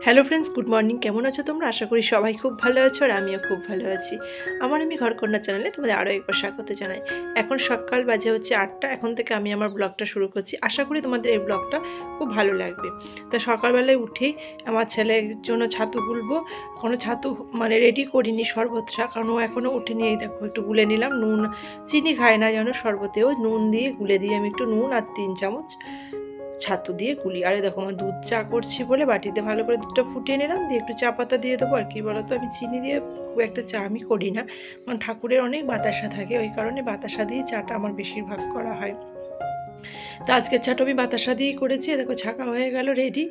Hello friends, good morning. কেমন আছো তোমরা? আশা করি সবাই খুব ভালো আছো আর আমিও খুব ভালো আছি। আমি ঘরকন্যা চ্যানেলে তোমাদের আরও একবার স্বাগত জানাই। এখন সকাল বাজে হচ্ছে 8টা। এখন থেকে আমি আমার ব্লগটা শুরু করছি। আশা করি তোমাদের এই ব্লগটা খুব ভালো লাগবে। তা সকালবেলায় উঠেই আমার ছেলের জন্য ছাতু গুলবো। কোনো ছাতু রেডি করিনি শরবতটা, কারণ ও এখনও উঠেনি। এই দেখো একটু গুলে নিলাম, নুন চিনি খায় না যেন শরবতেও, নুন দিয়ে গুলে দিয়ে আমি একটু নুন আর 3 চামচ ছাতু দিয়ে গুলি। আরে দেখো আমার দুধ চা করছি বলে বাটিতে ভালো করে দুধটা ফুটিয়ে নিলাম, দিয়ে একটু চা পাতা দিয়ে দেবো। আর কি বলতো, আমি চিনি দিয়ে খুব একটা চা আমি করি না, কারণ ঠাকুরের অনেক বাতাসা থাকে, ওই কারণে বাতাসা দিয়ে চাটা আমার বেশিরভাগ করা হয়। তো আজকের চাটা আমি বাতাসা দিয়েই করেছি। দেখো ছাকা হয়ে গেল রেডি।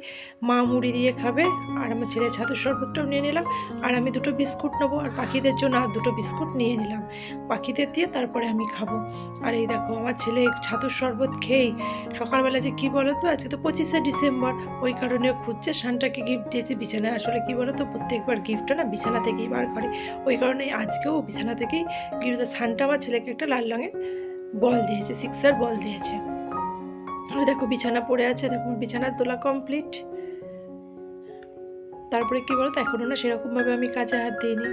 মা মুড়ি দিয়ে খাবে আর আমার ছেলে ছাতুর শরবতটাও নিয়ে নিলাম। আর আমি দুটো বিস্কুট নেবো, আর পাখিদের জন্য আর দুটো বিস্কুট নিয়ে নিলাম। পাখিদের দিয়ে তারপরে আমি খাবো। আর এই দেখো আমার ছেলে ছাতুর শরবত খেয়েই সকালবেলা যে কী বলো তো, আজকে তো 25শে ডিসেম্বর, ওই কারণে খুঁজছে শানটাকে গিফট দিয়েছি বিছানায়। আসলে কী বলো তো, প্রত্যেকবার গিফটটা না বিছানা থেকেই বার করে, ওই কারণে আজকেও বিছানা থেকেই গিফট। শানটা আমার ছেলেকে একটা লাল রঙের বল দিয়েছে, সিক্সার বল দিয়েছে। আর দেখো বিছানা পড়ে আছে, দেখো বিছানার তোলা কমপ্লিট। তারপরে কী বলতো, এখনও না সেরকমভাবে আমি কাজে হাত দিইনি।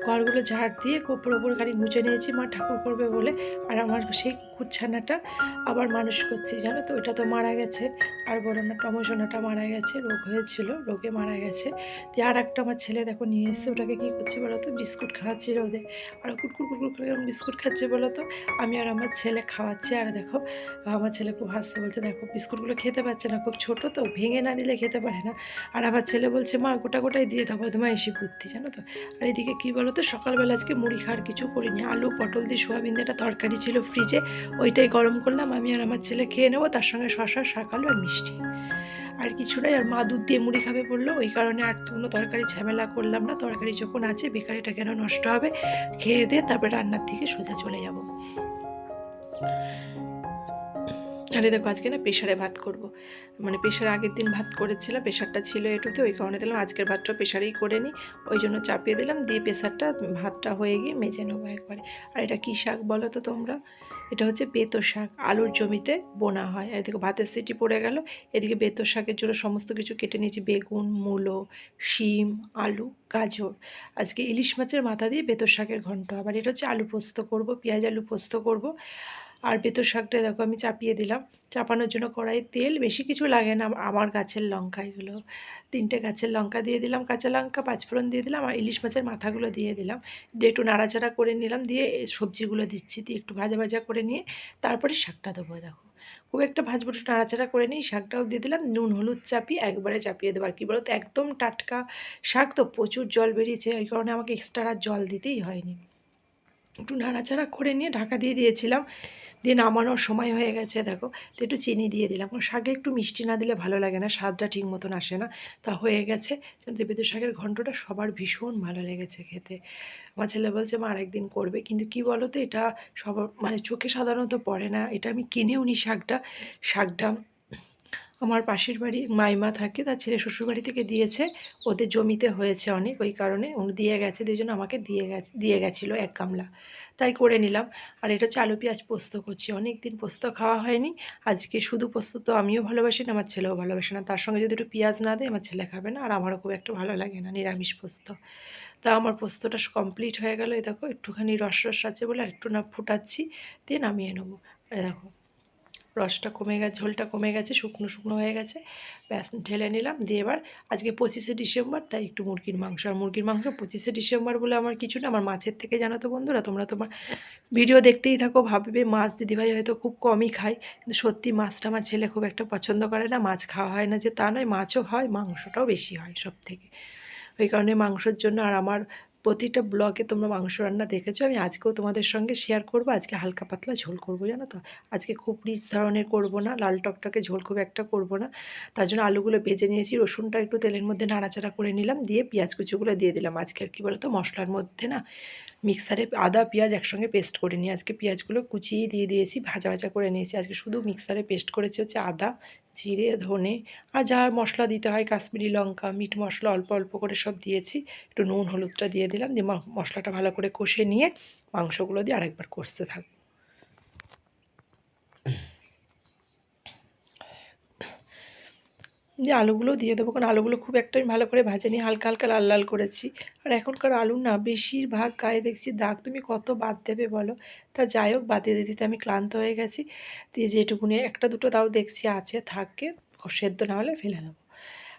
ঘরগুলো ঝাড় দিয়ে কোপর ওপর খালি মুছে নিয়েছি, মা ঠাকুর করবে বলে। আর আমার সেই কুকুরছানাটা আবার মানুষ করছি, জানো তো, ওইটা তো মারা গেছে। আর বলো না, টমোসোনাটা মারা গেছে, রোগ হয়েছিল, রোগে মারা গেছে। দিয়ে আর একটা আমার ছেলে দেখো নিয়ে এসছে, ওটাকে কী করছে বলো তো, বিস্কুট খাওয়াচ্ছি রোদে। আর কুটকুর কুটকুর করে বিস্কুট খাচ্ছে বলো তো। আমি আর আমার ছেলে খাওয়াচ্ছি। আর দেখো আমার ছেলে খুব হাসছে, বলছে দেখো বিস্কুটগুলো খেতে পারছে না, খুব ছোটো তো, ভেঙে না দিলে খেতে পারে না। আর আমার ছেলে বলছে মা গোটা গোটাই দিয়ে দাও, বদমাইশি বুদ্ধি, জানো তো। আর এদিকে কী বলো তো, সকালবেলা আজকে মুড়ি খাওয়ার কিছু করিনি, আলু পটল দিয়ে সোয়াবিন দিয়ে একটা তরকারি ছিল ফ্রিজে, ওইটাই গরম করলাম, আমি আর আমার ছেলে খেয়ে নেবো, তার সঙ্গে শশা, শাক, আলু আর মিষ্টি। আর কিছু নয়। আর মা দুধ দিয়ে মুড়ি খাবে বললো, ওই কারণে আর কোনো তরকারি ঝামেলা করলাম না। তরকারি যখন আছে বেকারিটা কেন নষ্ট হবে, খেয়ে দিয়ে তারপরে রান্নার দিকে সোজা চলে যাব। আরে দেখো আজকে না প্রেশারে ভাত করব। প্রেশারে আগের দিন ভাত করেছিলাম, প্রেশারটা ছিল এটুতে, ওই কারণে দিলাম আজকের ভাতটা প্রেশারেই করে নিই, ওই জন্য চাপিয়ে দিলাম, দিয়ে প্রেশারটা ভাতটা হয়ে গিয়ে মেজে নেবো একবারে। আর এটা কী শাক বলো তো তোমরা? এটা হচ্ছে বেতো শাক, আলুর জমিতে বোনা হয়। আর এদিকে ভাতের সিটি পড়ে গেল। এদিকে বেতো শাকের জন্য সমস্ত কিছু কেটে নিয়েছি, বেগুন, মূলো, শিম, আলু, গাজর। আজকে ইলিশ মাছের মাথা দিয়ে বেতো শাকের ঘন্ট। আবার এটা হচ্ছে আলু পোস্ত করব, পেঁয়াজ আলু পোস্ত করব। আর বেতো শাকটা দেখো আমি চাপিয়ে দিলাম। চাপানোর জন্য কড়াই তেল, বেশি কিছু লাগে না, আমার গাছের লঙ্কা এগুলো, 3টে গাছের লঙ্কা দিয়ে দিলাম, কাঁচা লঙ্কা, পাঁচফোড়ন দিয়ে দিলাম, আর ইলিশ মাছের মাথাগুলো দিয়ে দিলাম, দিয়ে একটু নাড়াচাড়া করে নিলাম, দিয়ে সবজিগুলো দিচ্ছি, দিয়ে একটু ভাজা ভাজা করে নিয়ে তারপরে শাকটা দেবো। দেখো খুব একটা ভাজবো, একটু নাড়াচাড়া করে নিই, শাকটাও দিয়ে দিলাম, নুন হলুদ চাপিয়ে একবারে চাপিয়ে দেবো। আর কী বলো তো, একদম টাটকা শাক তো, প্রচুর জল বেরিয়েছে, ওই কারণে আমাকে এক্সট্রা আর জল দিতেই হয়নি। একটু নাড়াচাড়া করে নিয়ে ঢাকা দিয়ে দিয়েছিলাম, দিয়ে নামানোর সময় হয়ে গেছে দেখো। তো একটু চিনি দিয়ে দিলাম, কারণ শাকে একটু মিষ্টি না দিলে ভালো লাগে না, স্বাদটা ঠিক মতন আসে না। তা হয়ে গেছে। বেতো শাকের ঘন্টটা সবার ভীষণ ভালো লেগেছে খেতে। আমার ছেলে বলছে মা আরেকদিন করবে, কিন্তু কি বলো তো, এটা সবার চোখে সাধারণত পড়ে না। এটা আমি কিনেও নি শাকটা। শাকটা আমার পাশের বাড়ি মাইমা থাকে, তার ছেলে শ্বশুরবাড়ি থেকে দিয়েছে, ওদের জমিতে হয়েছে অনেক, ওই কারণে উনি দিয়ে গেছে, দুজন আমাকে দিয়ে গেছিলো 1 গামলা, তাই করে নিলাম। আর এটা হচ্ছে আলু পেঁয়াজ পোস্ত করছি, অনেক দিন পোস্ত খাওয়া হয়নি। আজকে শুধু পোস্ত তো আমিও ভালোবাসি না, আমার ছেলেও ভালোবাসে না, তার সঙ্গে যদি একটু পেঁয়াজ না দেয় আমার ছেলে খাবে না, আর আমারও খুব একটা ভালো লাগে না নিরামিষ পোস্ত। তা আমার পোস্তটা কমপ্লিট হয়ে গেল। এই দেখো একটুখানি রস রস আছে বলে একটু না ফুটাচ্ছি, দিয়ে নামিয়ে নেবো। এই দেখো রসটা কমে গেছে, ঝোলটা কমে গেছে, শুকনো শুকনো হয়ে গেছে, ব্যাস ঢেলে নিলাম। দিয়ে এবার আজকে 25শে ডিসেম্বর, তাই একটু মুরগির মাংস। আর মুরগির মাংস 25শে ডিসেম্বর বলে আমার কিছু না, আমার মাছের থেকে, জানো তো বন্ধুরা, তোমরা তোমার ভিডিও দেখতেই থাকো, ভাববে মাছ দিদিভাই হয়তো খুব কমই খায়, কিন্তু সত্যি মাছটা আমার ছেলে খুব একটা পছন্দ করে না। মাছ খাওয়া হয় না যে তা নয়, মাছও হয়, মাংসটাও বেশি হয় সব থেকে, ওই কারণে মাংসর জন্য। আর আমার প্রতিটা ব্লগে তোমরা মাংস রান্না দেখেছো, আমি আজকেও তোমাদের সঙ্গে শেয়ার করব। আজকে হালকা পাতলা ঝোল করব, জানো তো। আজকে খুব রিচ ধরনের করব না, লাল টকটকে ঝোল খুব একটা করব না। তার জন্য আলুগুলো ভেজে নিয়েছি, রসুনটা একটু তেলের মধ্যে নাড়াচাড়া করে নিলাম, দিয়ে পেঁয়াজ কুচিগুলো দিয়ে দিলাম। আজকে আর কী বলো তো, মশলার মধ্যে না মিক্সারে আদা পেঁয়াজ একসঙ্গে পেস্ট করে নিই, আজকে পেঁয়াজগুলো কুচিয়ে দিয়ে দিয়েছি, ভাজা ভাজা করে নিয়েছি। আজকে শুধু মিক্সারে পেস্ট করেছি হচ্ছে আদা, জিরে, ধনে, আর যা মশলা দিতে হয়, কাশ্মীরি লঙ্কা, মিট মশলা অল্প অল্প করে সব দিয়েছি, একটু নুন হলুদটা দিয়ে দিলাম, দিয়ে মশলাটা ভালো করে কষে নিয়ে মাংসগুলো দিয়ে আরেকবার কষতে থাকবো। দিয়ে আলুগুলো দিয়ে দেবো, কারণ আলুগুলো খুব একটা আমি ভালো করে ভাজিনি, হালকা হালকা লাল লাল করেছি। আর এখনকার আলু না বেশিরভাগ গায়ে দেখছি দাগ, তুমি কত বাদ দেবে বলো। তা যাই হোক, বাদ দিতে দিতে আমি ক্লান্ত হয়ে গেছি। দিয়ে যেটুকুনি একটা দুটো তাও দেখছি আছে, থাকে, সেদ্ধ না হলে ফেলে দেবো।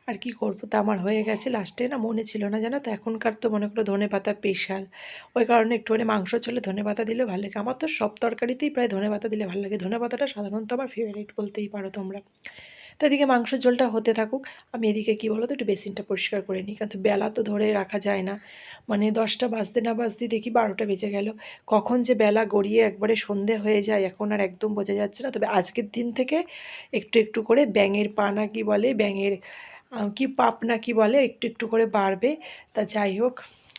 আর কি করবো, তা আমার হয়ে গেছে। লাস্টে না মনে ছিল না জানো তো, এখনকার তো মনে করো ধনেপাতা স্পেশাল, ওই কারণে একটুখানি মাংস চলে ধনেপাতা দিলেও ভালো লাগে। আমার তো সব তরকারিতেই প্রায় ধনেপাতা দিলে ভালো লাগে, ধনেপাতাটা সাধারণত আমার ফেভারিট বলতেই পারো তোমরা। তো এদিকে মাংসের ঝোলটা হতে থাকুক, আমি এদিকে কী বলো তো একটু বেসিনটা পরিষ্কার করে নিই, কারণ বেলা তো ধরে রাখা যায় না। মানে 10টা বাজতে না বাজতে দেখি 12টা বেজে গেল। কখন যে বেলা গড়িয়ে একবারে সন্ধে হয়ে যায় এখন আর একদম বোঝা যাচ্ছে না। তবে আজকের দিন থেকে একটু একটু করে ব্যাঙের পা না কি বলে, ব্যাঙের কি পাপ না কি বলে, একটু একটু করে বাড়বে। তা যাই হোক,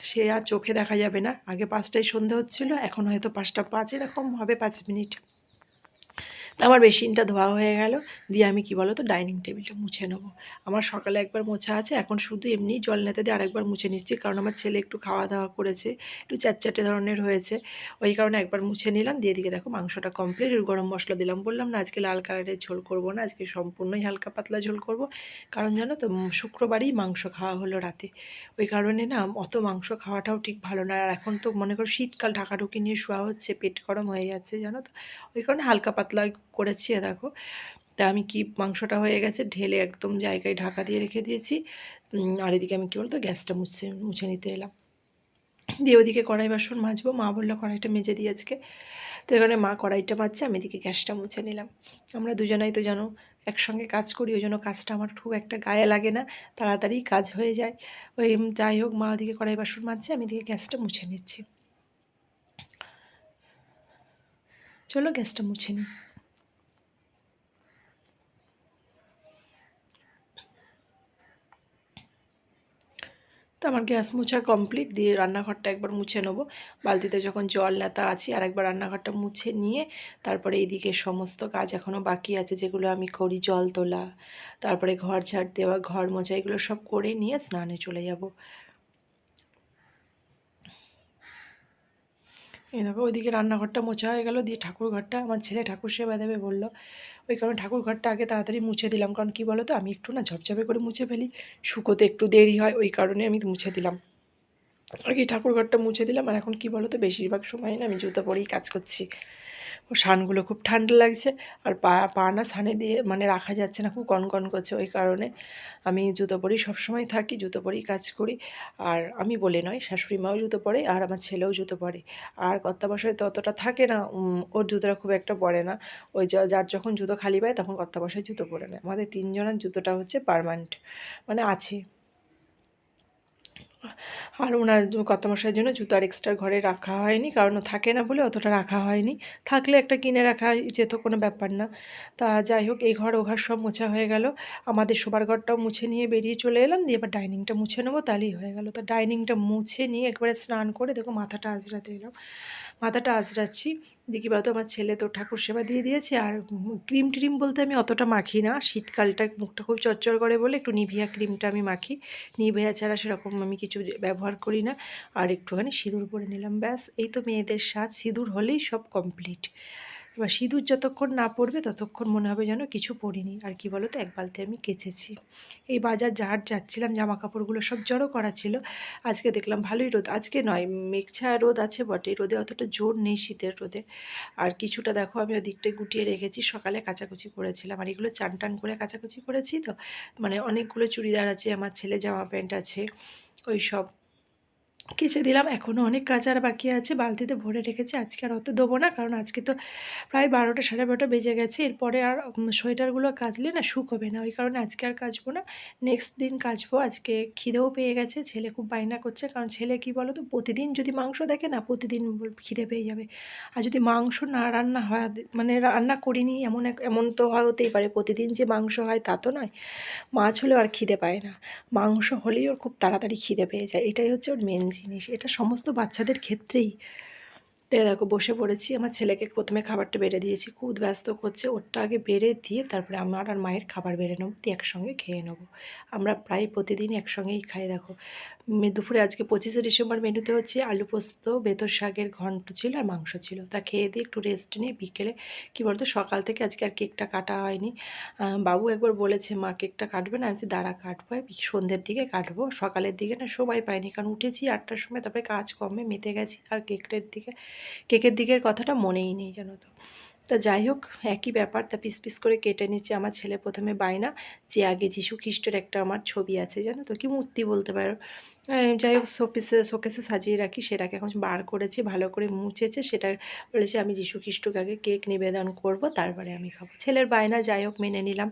সে আর চোখে দেখা যাবে না। আগে 5টায় সন্ধে হচ্ছিলো, এখন হয়তো 5টা 5 এরকম হবে, 5 মিনিট। তা আমার বেসিনটা ধোয়া হয়ে গেল। দিয়ে আমি কি বলো তো ডাইনিং টেবিলটা মুছে নেবো। আমার সকালে একবার মোছা আছে, এখন শুধু এমনি জল নেতে দিয়ে আরেকবার মুছে নিচ্ছি, কারণ আমার ছেলে একটু খাওয়া দাওয়া করেছে, একটু চ্যাটচ্যাটে ধরনের হয়েছে, ওই কারণে একবার মুছে নিলাম। দিয়ে দিকে দেখো মাংসটা কমপ্লিট, গরম মশলা দিলাম। বললাম না আজকে লাল কালারের ঝোল করব না, আজকে সম্পূর্ণই হালকা পাতলা ঝোল করব। কারণ জানো তো শুক্রবারই মাংস খাওয়া হলো রাতে, ওই কারণে না অত মাংস খাওয়াটাও ঠিক ভালো না। আর এখন তো মনে করো শীতকাল, ঢাকাঢুকি নিয়ে শোয়া হচ্ছে, পেট গরম হয়ে যাচ্ছে জানো তো, ওই কারণে হালকা পাতলা করেছি। দেখো, তা আমি কি মাংসটা হয়ে গেছে, ঢেলে একদম জায়গায় ঢাকা দিয়ে রেখে দিয়েছি। আর এদিকে আমি কী বলতো গ্যাসটা মুছে মুছে নিতে এলাম। দিয়ে ওদিকে কড়াই বাসন মাজবো, মা বললো কড়াইটা মেজে দিই আজকে। তো এখানে মা কড়াইটা মাজছে, আমি এদিকে গ্যাসটা মুছে নিলাম। আমরা দুজনাই তো জানো একসঙ্গে কাজ করি, ওই জন্য কাজটা আমার খুব একটা গায়ে লাগে না, তাড়াতাড়ি কাজ হয়ে যায়। ওই যাই হোক, মা ওদিকে কড়াই বাসন মাজছে, আমি এদিকে গ্যাসটা মুছে নিচ্ছি। চলো গ্যাসটা মুছে নিই। তো আমার গ্যাস মোছা কমপ্লিট। দিয়ে রান্নাঘরটা একবার মুছে নেবো, বালতিতে যখন জল নেতা আছি, আর একবার রান্নাঘরটা মুছে নিয়ে তারপরে এইদিকে সমস্ত কাজ এখনও বাকি আছে যেগুলো আমি করি, জল তোলা, তারপরে ঘর ঝাড় দেওয়া, ঘর মোছা, এগুলো সব করে নিয়ে স্নানে চলে যাব। এই দেখো ওইদিকে রান্নাঘরটা মোছা হয়ে গেল। দিয়ে ঠাকুর ঘরটা, আমার ছেলে ঠাকুর সেবা দেবে বললো, ওই কারণে ঠাকুর ঘরটা আগে তাড়াতাড়ি মুছে দিলাম। কারণ কি বলো তো, আমি একটু না ঝপঝপে করে মুছে ফেলি, শুকোতে একটু দেরি হয়, ওই কারণে আমি মুছে দিলাম। আগে ঠাকুর ঘরটা মুছে দিলাম। আর এখন কি বলো তো, বেশিরভাগ সময় না আমি জুতো পরেই কাজ করছি। ও সানগুলো খুব ঠান্ডা লাগছে, আর পা পা না সানে দিয়ে মানে রাখা যাচ্ছে না, খুব কনকন করছে, ওই কারণে আমি জুতো পরেই সবসময় থাকি, জুতো পরেই কাজ করি। আর আমি বলে নয়, শাশুড়ি মাও জুতো পরে, আর আমার ছেলেও জুতো পরে। আর কর্তামশাই তো অতটা থাকে না, ওর জুতোটা খুব একটা পরে না। ওই যার যখন জুতো খালি পায় তখন কর্তামশাই জুতো পরে নেয়। আমাদের তিনজনের জুতোটা হচ্ছে পার্মানেন্ট, মানে আছে। আর ওনার কর্তামশাইয়ের জন্য জুতো আর এক্সট্রা ঘরে রাখা হয়নি, কারণ ও থাকে না বলে অতটা রাখা হয়নি। থাকলে একটা কিনে রাখা যেত, কোনো ব্যাপার না। তা যাই হোক, এই ঘর ও ঘর সব মোছা হয়ে গেল। আমাদের শোবার ঘরটাও মুছে নিয়ে বেরিয়ে চলে এলাম। দিয়ে এবার ডাইনিংটা মুছে নেবো, তাহলেই হয়ে গেল। তো ডাইনিংটা মুছে নিয়ে একবারে স্নান করে দেখো মাথাটা আঁচড়াতে এলাম। মাথাটা আঁচড়াচ্ছি। দেখি বলতো আমার ছেলে তো ঠাকুর সেবা দিয়ে দিয়েছে। আর ক্রিম ট্রিম বলতে আমি অতটা মাখি না, শীতকালটা মুখটা খুব চচ্চর করে বলে একটু নিভিয়া ক্রিমটা আমি মাখি। নিভিয়া ছাড়া সেরকম আমি কিছু ব্যবহার করি না। আর একটুখানি সিঁদুর পরে নিলাম, ব্যাস। এই তো মেয়েদের সাজ, সিঁদুর হলেই সব কমপ্লিট। এবার সিঁদুর যতক্ষণ না পড়বে ততক্ষণ মনে হবে যেন কিছু পরিনি। আর কি বলো তো, এক বালতি আমি কেচেছি। এই বাজার যাচ্ছিলাম, জামা কাপড়গুলো সব জড়ো করা ছিল। আজকে দেখলাম ভালোই রোদ, আজকে নয় মেঘছা রোদ আছে বটে, রোদে অতটা জোর নেই শীতের রোদে। আর কিছুটা দেখো আমি ওদিকটায় গুটিয়ে রেখেছি, সকালে কাচাকুচি করেছিলাম। আর এগুলো চান টান করে কাচাকুচি করেছি তো, মানে অনেকগুলো চুড়িদার আছে, আমার ছেলে জামা প্যান্ট আছে, ওই সব কেচে দিলাম। এখনও অনেক কাচার বাকি আছে, বালতিতে ভরে রেখেছি। আজকে আর অত দেবো না, কারণ আজকে তো প্রায় 12টা 12:30 বেজে গেছে। এরপরে আর সোয়েটারগুলো কাচলে না শুকোবে না, ওই কারণে আজকে আর কাচবো না, নেক্সট দিন কাচবো। আজকে খিদেও পেয়ে গেছে, ছেলে খুব বায়না করছে। কারণ ছেলে কি বলো তো, প্রতিদিন যদি মাংস দেখে না, প্রতিদিন খিদে পেয়ে যাবে। আর যদি মাংস না রান্না হয়, মানে রান্না করিনি এমন তো হতেই পারে, প্রতিদিন যে মাংস হয় তা তো নয়। মাছ হলেও আর খিদে পায় না, মাংস হলেই ওর খুব তাড়াতাড়ি খিদে পেয়ে যায়, এটাই হচ্ছে ওর মেন জিনিস। এটা সমস্ত বাচ্চাদের ক্ষেত্রেই। তো দেখো বসে পড়েছি, আমার ছেলেকে প্রথমে খাবারটা বেড়ে দিয়েছি, খুব ব্যস্ত করছে, ওরটা আগে বেড়ে দিয়ে তারপরে আমার আর মায়ের খাবার বেড়ে নেবো, দিয়ে একসঙ্গে খেয়ে নেবো। আমরা প্রায় প্রতিদিন একসঙ্গেই খাই। দেখো দুপুরে আজকে 25শে ডিসেম্বর মেনুতে হচ্ছে আলু পোস্ত, বেতর শাকের ঘন্ট ছিল আর মাংস ছিল। তা খেয়ে দিয়ে একটু রেস্ট নিয়ে বিকেলে কী বলতো সকাল থেকে আজকে আর কেকটা কাটা হয়নি। বাবু একবার বলেছে মা কেকটা কাটবে না, আমি বলছি দাঁড়া কাটবো, সন্ধ্যের দিকে কাটবো, সকালের দিকে না সময় পাইনি, কারণ উঠেছি 8টার সময়, তারপরে কাজ কমে মেতে গেছি, আর কেকের দিকের কথাটা মনেই নেই জানো তো। তা যাই হোক, একই ব্যাপার। তা পিস পিস করে কেটে নিচ্ছে। আমার ছেলে প্রথমে বায়না যে আগে যীশু খ্রিস্টের একটা আমার ছবি আছে জানো তো, কি মূর্তি বলতে পারো, যাই হোক শোকেসে সাজিয়ে রাখি, সেটাকে এখন বার করেছি, ভালো করে মুছেছে, সেটা বলেছে আমি যীশু খ্রিস্টকে আগে কেক নিবেদন করব, তারপরে আমি খাবো। ছেলের বায়না, যাই হোক মেনে নিলাম।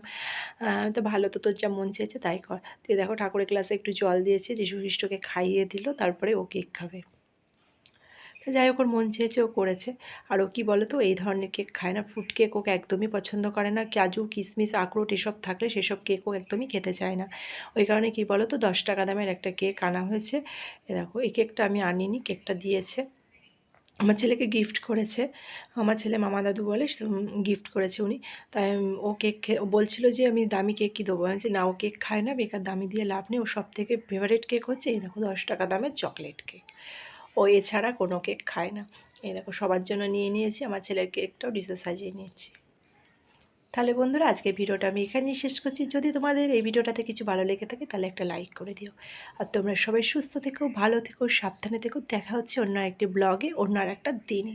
তো ভালো, তো তোর যা মন চেয়েছে তাই কর। তুই দেখো ঠাকুরের গ্লাসে একটু জল দিয়েছি, যীশু খ্রিস্টকে খাইয়ে দিল, তারপরে ও কেক খাবে। তো যাই হোক ওর মন চেয়েছে ও করেছে। আর ও কী বলো তো, এই ধরনের কেক খায় না, ফ্রুট কেক ওকে একদমই পছন্দ করে না, কাজু কিশমিশ আখরোট এসব থাকলে সেসব কেক ও একদমই খেতে চায় না। ওই কারণে কী বলো তো 10 টাকা দামের একটা কেক আনা হয়েছে। এ দেখো এই কেকটা আমি আনিনি, কেকটা দিয়েছে, আমার ছেলেকে গিফট করেছে। আমার ছেলে মামা দাদু বলে, গিফট করেছে উনি। তাই ও কেক ও বলছিল যে আমি দামি কেক কী দেবো, আমি বলছি না ও কেক খায় না, বেকার দামি দিয়ে লাভ নেই, ওর সবথেকে ফেভারিট কেক হচ্ছে এই দেখো 10 টাকা দামের চকলেট কেক। ও এছাড়া কোনো কেক খায় না। এই দেখো সবার জন্য নিয়ে নিয়েছি, আমার ছেলের কেকটাও ডিশে সাজিয়ে নিয়েছি। তাহলে বন্ধুরা আজকের ভিডিওটা আমি এখানেই শেষ করছি। যদি তোমাদের এই ভিডিওটাতে কিছু ভালো লেগে থাকে তাহলে একটা লাইক করে দিও। আর তোমরা সবাই সুস্থ থেকো, ভালো থেকো, সাবধানে থেকো। দেখা হচ্ছে অন্য একটি ব্লগে, অন্য আর একটা দিনে।